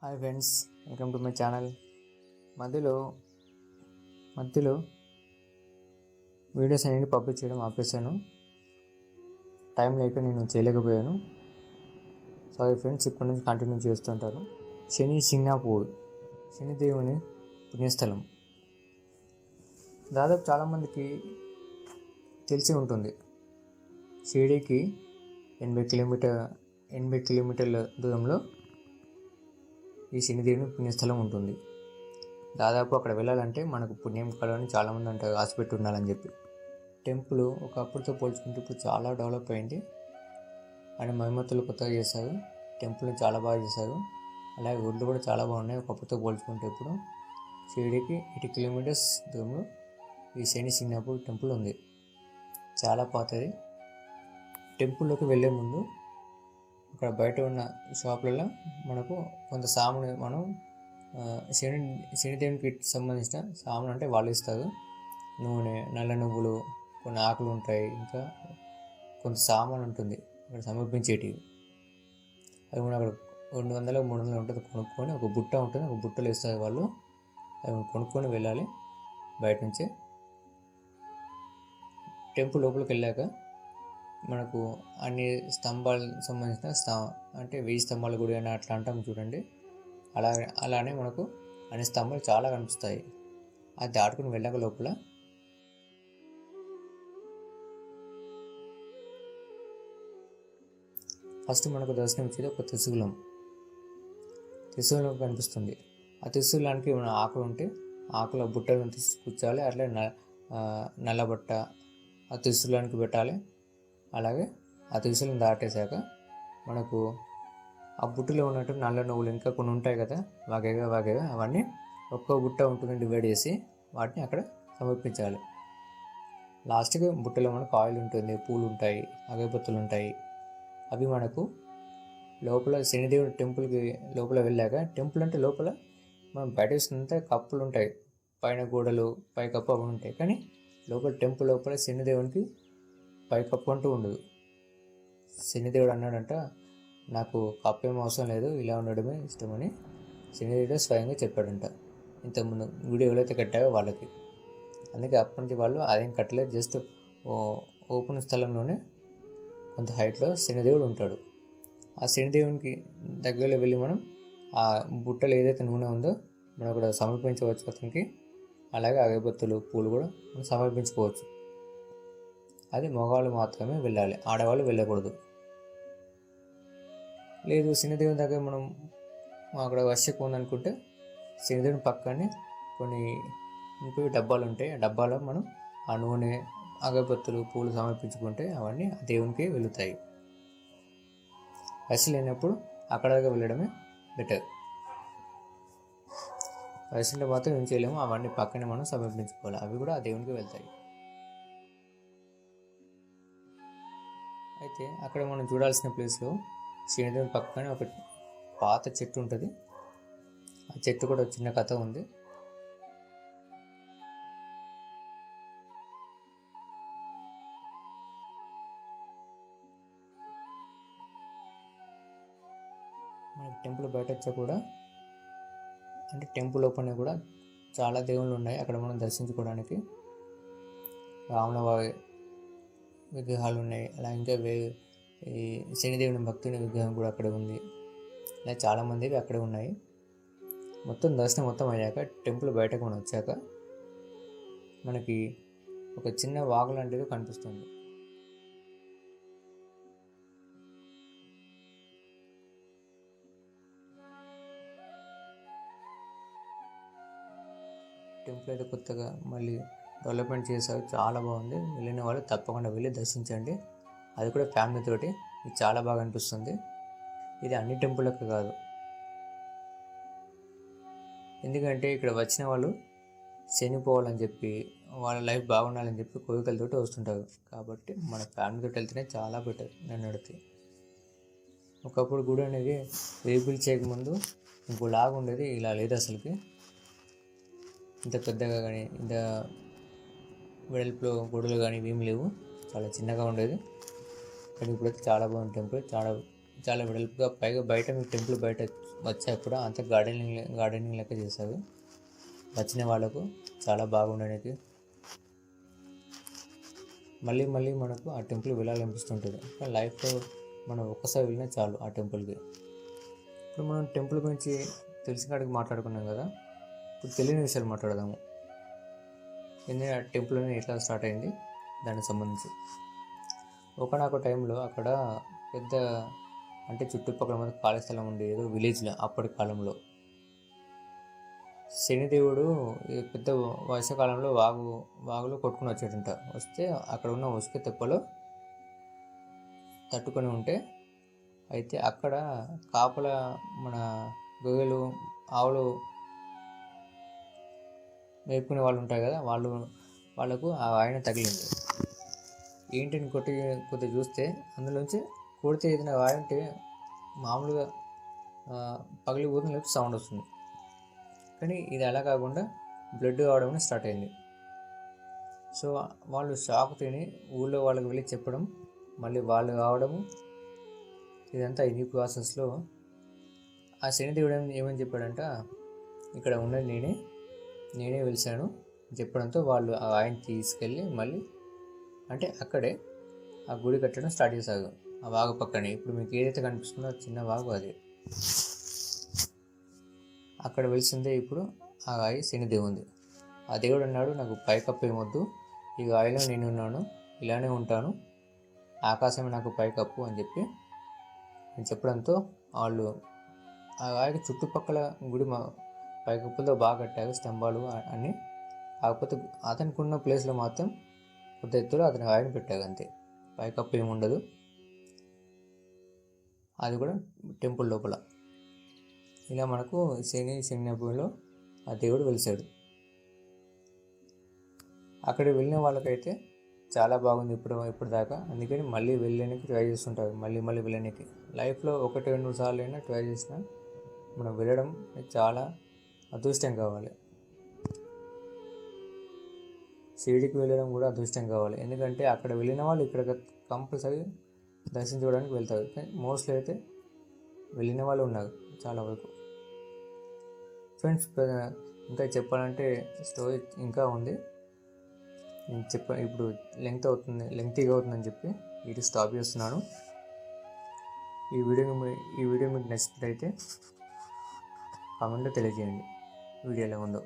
Hi friends, welcome to my channel. మధ్యలో మధ్యలో videos అనేవి పబ్లిష్ చేయడం ఆపేసాను. టైం లేక నేను చేయలేకపోయాను. సారీ ఫ్రెండ్స్, ఇప్పటి నుంచి కంటిన్యూ చేస్తుంటారు. సింగపూర్ శనిదేవుని పుణ్యస్థలం దాదాపు చాలామందికి తెలిసి ఉంటుంది. షిరిడీకి 80 కిలోమీటర్ల దూరంలో ఈ శనిదేవుని పుణ్యస్థలం ఉంటుంది. దాదాపు అక్కడ వెళ్ళాలంటే మనకు పుణ్యం కలని చాలామంది అంటారు, ఆశపెట్టి ఉండాలని చెప్పి. టెంపుల్ ఒకప్పుడుతో పోల్చుకుంటే ఇప్పుడు చాలా డెవలప్ అయింది. ఆయన మహిమతులు కొత్తగా చేశారు. టెంపుల్ని చాలా బాగా చేశారు. అలాగే రోడ్లు కూడా చాలా బాగున్నాయి ఒకప్పుడుతో పోల్చుకుంటే. ఇప్పుడు షిరిడీకి 80 కిలోమీటర్స్ దూరంలో ఈ సింగపూర్ టెంపుల్ ఉంది. చాలా పాతది. టెంపుల్లోకి వెళ్ళే ముందు అక్కడ బయట ఉన్న షాపులలో మనకు కొంత సామాను మనం శనిదేవునికి సంబంధించిన సామాను అంటే వాళ్ళు ఇస్తారు. నూనె, నల్ల నువ్వులు, కొన్ని ఆకులు ఉంటాయి, ఇంకా కొంత సామాను ఉంటుంది అక్కడ సమర్పించేటివి. అవి మనం అక్కడ 200-300 ఉంటుంది కొనుక్కొని, ఒక బుట్ట ఉంటుంది, ఒక బుట్టలో ఇస్తారు వాళ్ళు. అవి కొనుక్కొని వెళ్ళాలి బయట నుంచే. టెంపుల్ లోపలికి వెళ్ళాక మనకు అన్ని స్తంభాలకు సంబంధించిన అంటే 1000 స్తంభాల గుడి అని అట్లా అంటాం చూడండి. అలానే మనకు అన్ని స్తంభాలు చాలా కనిపిస్తాయి. అది దాటుకుని వెళ్ళాక లోపల ఫస్ట్ మనకు దర్శనం ఇచ్చేది ఒక త్రిశూలం కనిపిస్తుంది. ఆ త్రిశూలానికి మన ఆకులు ఉంటే ఆకుల బుట్టలను తీసుకొచ్చాలి. అట్లా నల్లబట్ట ఆ త్రిశూలానికి పెట్టాలి. అలాగే ఆ త్రిశూలం దాటేశాక మనకు ఆ బుట్టలో ఉన్నట్టు నల్ల నువ్వులు ఇంకా కొన్ని ఉంటాయి కదా, వాగేగా అవన్నీ ఒక్కో బుట్ట ఉంటుంది డివైడ్ చేసి వాటిని అక్కడ సమర్పించాలి. లాస్ట్గా బుట్టలో మనకు ఆయిల్ ఉంటుంది, పూలు ఉంటాయి, అగరబత్తులు ఉంటాయి. అవి మనకు లోపల శనిదేవుడి టెంపుల్కి లోపల వెళ్ళాక, టెంపుల్ అంటే లోపల మనం బయట చూసినంత కప్పులు ఉంటాయి, పైన గోడలు పై కప్పు అవి ఉంటాయి. కానీ లోపల టెంపుల్ లోపల శనిదేవునికి పై కప్పు అంటూ ఉండదు. శనిదేవుడు అన్నాడంట, నాకు కప్పు ఏం అవసరం లేదు, ఇలా ఉండడమే ఇష్టమని శనిదేవుడు స్వయంగా చెప్పాడంట. ఇంతకుముందు గుడి ఎవరైతే కట్టారో వాళ్ళకి. అందుకే అప్పటి నుంచి వాళ్ళు అదేం కట్టలేదు, జస్ట్ ఓపెన్ స్థలంలోనే కొంత హైట్లో శనిదేవుడు ఉంటాడు. ఆ శనిదేవునికి దగ్గరలో వెళ్ళి మనం ఆ బుట్టలో ఏదైతే నూనె ఉందో మనం కూడా సమర్పించవచ్చు అతనికి. అలాగే అగరబత్తులు, పూలు కూడా మనం సమర్పించుకోవచ్చు. అది మగవాళ్ళు మాత్రమే వెళ్ళాలి, ఆడవాళ్ళు వెళ్ళకూడదు. లేదు శనిదేవుని దగ్గర మనం అక్కడ వర్షకు ఉందనుకుంటే శనిదేవుని పక్కనే కొన్ని ఇంకో డబ్బాలు ఉంటాయి. ఆ డబ్బాలో మనం ఆ నూనె, అగరబత్తులు, పూలు సమర్పించుకుంటే అవన్నీ ఆ దేవునికి వెళుతాయి. వయసు లేనప్పుడు అక్కడ దాకా వెళ్ళడమే బెటర్. వయసులో మాత్రం ఏం చేయలేము, అవన్నీ పక్కనే మనం సమర్పించుకోవాలి. అవి కూడా ఆ దేవునికి వెళ్తాయి. అయితే అక్కడ మనం చూడాల్సిన ప్లేస్లో శనిదేవుని పక్కనే ఒక పాత చెట్టు ఉంటుంది. ఆ చెట్టు కూడా చిన్న కథ ఉంది. మనకి టెంపుల్ బయట వచ్చా కూడా, అంటే టెంపుల్ ఓపెన్ కూడా చాలా దేవుళ్ళు ఉన్నాయి అక్కడ మనం దర్శించుకోవడానికి. రాముల వారి విగ్రహాలు ఉన్నాయి. అలా ఇంకా ఈ శనిదేవుని భక్తుని విగ్రహం కూడా అక్కడ ఉంది. ఇలా చాలామందివి అక్కడే ఉన్నాయి. మొత్తం దర్శనం అయ్యాక టెంపుల్ బయటకు మనం వచ్చాక మనకి ఒక చిన్న వాగు లాంటిది కనిపిస్తుంది. టెంపుల్ అయితే కొత్తగా మళ్ళీ డెవలప్మెంట్ చేశారు, చాలా బాగుంది. వెళ్ళిన వాళ్ళు తప్పకుండా వెళ్ళి దర్శించండి. అది కూడా ఫ్యామిలీ తోటి. ఇది చాలా బాగా అనిపిస్తుంది. ఇది అన్ని టెంపుల్కి కాదు, ఎందుకంటే ఇక్కడ వచ్చిన వాళ్ళు చనిపోవాలని చెప్పి, వాళ్ళ లైఫ్ బాగుండాలని చెప్పి కోరికలతోటి వస్తుంటారు. కాబట్టి మన ఫ్యామిలీతో వెళ్తేనే చాలా బెటర్ నన్ను అడిగితే. ఒకప్పుడు గుడి అనేది రీబిల్డ్ చేయకముందు ఇంకోలాగా ఉండేది, ఇలా లేదు అసలుకి. ఇంత పెద్దగా కానీ ఇంత వెడల్పులో గోడలు కానీ ఏమి లేవు, చాలా చిన్నగా ఉండేది. కానీ ఇప్పుడైతే చాలా బాగుంది టెంపుల్, చాలా చాలా వెడల్పుగా, పైగా బయట మీకు టెంపుల్ బయట వచ్చాక కూడా అంత గార్డెనింగ్ లెక్క చేశారు. వచ్చిన వాళ్ళకు చాలా బాగుండడానికి మళ్ళీ మళ్ళీ మనకు ఆ టెంపుల్ వెళ్ళాలనిపిస్తుంటుంది. లైఫ్లో మనం ఒక్కసారి వెళ్ళినా చాలు ఆ టెంపుల్కి. ఇప్పుడు మనం టెంపుల్ గురించి తెలిసిన కాడికి మాట్లాడుకున్నాం కదా, ఇప్పుడు తెలియని విషయాలు మాట్లాడదాము. ఎందుకంటే ఆ టెంపుల్ అనేది ఎట్లా స్టార్ట్ అయింది దానికి సంబంధించి. ఒకనొక టైంలో అక్కడ పెద్ద అంటే చుట్టుపక్కల మంది ఖాళీ స్థలం ఉండేది, ఏదో విలేజ్లో. అప్పటి కాలంలో శనిదేవుడు పెద్ద వర్షాకాలంలో వాగులో కొట్టుకుని వచ్చేటంట. వస్తే అక్కడ ఉన్న ఉసుక తెప్పలో తట్టుకొని ఉంటే, అయితే అక్కడ కాపల మన గొయ్యలు ఆవులు మేపుకునే వాళ్ళు ఉంటారు కదా, వాళ్ళకు ఆ ఆయన తగిలింది. ఏంటిని కొద్దిగా చూస్తే అందులోంచి కొడితే ఏదైనా వాయంటే మామూలుగా పగిలిపోతుంది, లేకపోతే సౌండ్ వస్తుంది. కానీ ఇది అలా కాకుండా బ్లడ్ కావడం స్టార్ట్ అయింది. సో వాళ్ళు షాక్ తిని ఊళ్ళో వాళ్ళకి వెళ్ళి చెప్పడం, మళ్ళీ వాళ్ళు కావడము, ఇదంతా ఈ ప్రాసెస్లో ఆ శనిదేవుడు ఏమని చెప్పాడంట, ఇక్కడ ఉన్నది నేనే వెలిసాను చెప్పడంతో వాళ్ళు ఆయన తీసుకెళ్ళి మళ్ళీ అంటే అక్కడే ఆ గుడి కట్టడం స్టార్ట్ చేశారు. ఆ వాగు పక్కనే ఇప్పుడు మీకు ఏదైతే కనిపిస్తుందో చిన్న వాగు అది. అక్కడ వెలిసిందే ఇప్పుడు ఆ గాయ శనిదేవుంది. ఆ దేవుడు అన్నాడు, నాకు పైకప్పు ఏమొద్దు, ఈ గాయలో నేను ఉన్నాను, ఇలానే ఉంటాను, ఆకాశమే నాకు పైకప్పు అని చెప్పడంతో వాళ్ళు ఆ గాయకు చుట్టుపక్కల గుడి పైకప్పులతో బాగా కట్టారు, స్తంభాలు అన్నీ. కాకపోతే అతనికి ఉన్న ప్లేస్లో మాత్రం కొద్ది ఎత్తులో అతని గాయని పెట్టారు అంతే, పైకప్పు ఏమి ఉండదు. అది కూడా టెంపుల్ లోపల. ఇలా మనకు శనిదేవులో ఆ దేవుడు వెలిసాడు. అక్కడికి వెళ్ళిన వాళ్ళకైతే చాలా బాగుంది ఇప్పుడు దాకా. అందుకని మళ్ళీ వెళ్ళడానికి ట్రై చేస్తుంటారు, మళ్ళీ వెళ్ళడానికి. లైఫ్లో 1-2 సార్లు అయినా ట్రై చేసినా మనం వెళ్ళడం చాలా అదృష్టం కావాలి. షిరిడీకి వెళ్ళడం కూడా అదృష్టం కావాలి. ఎందుకంటే అక్కడ వెళ్ళిన వాళ్ళు ఇక్కడ కంపల్సరీ దర్శించుకోవడానికి వెళ్తారు. కానీ మోస్ట్లీ అయితే వెళ్ళిన వాళ్ళు ఉన్నారు చాలా వరకు. ఫ్రెండ్స్, ఇంకా చెప్పాలంటే స్టోరీ ఇంకా ఉంది. నేను ఇప్పుడు లెంగ్తీగా అవుతుందని చెప్పి వీడియో స్టాప్ చేస్తున్నాను. ఈ వీడియో మీకు నచ్చినట్లయితే కామెంట్లో తెలియజేయండి వీడియో ఎలా ఉందో.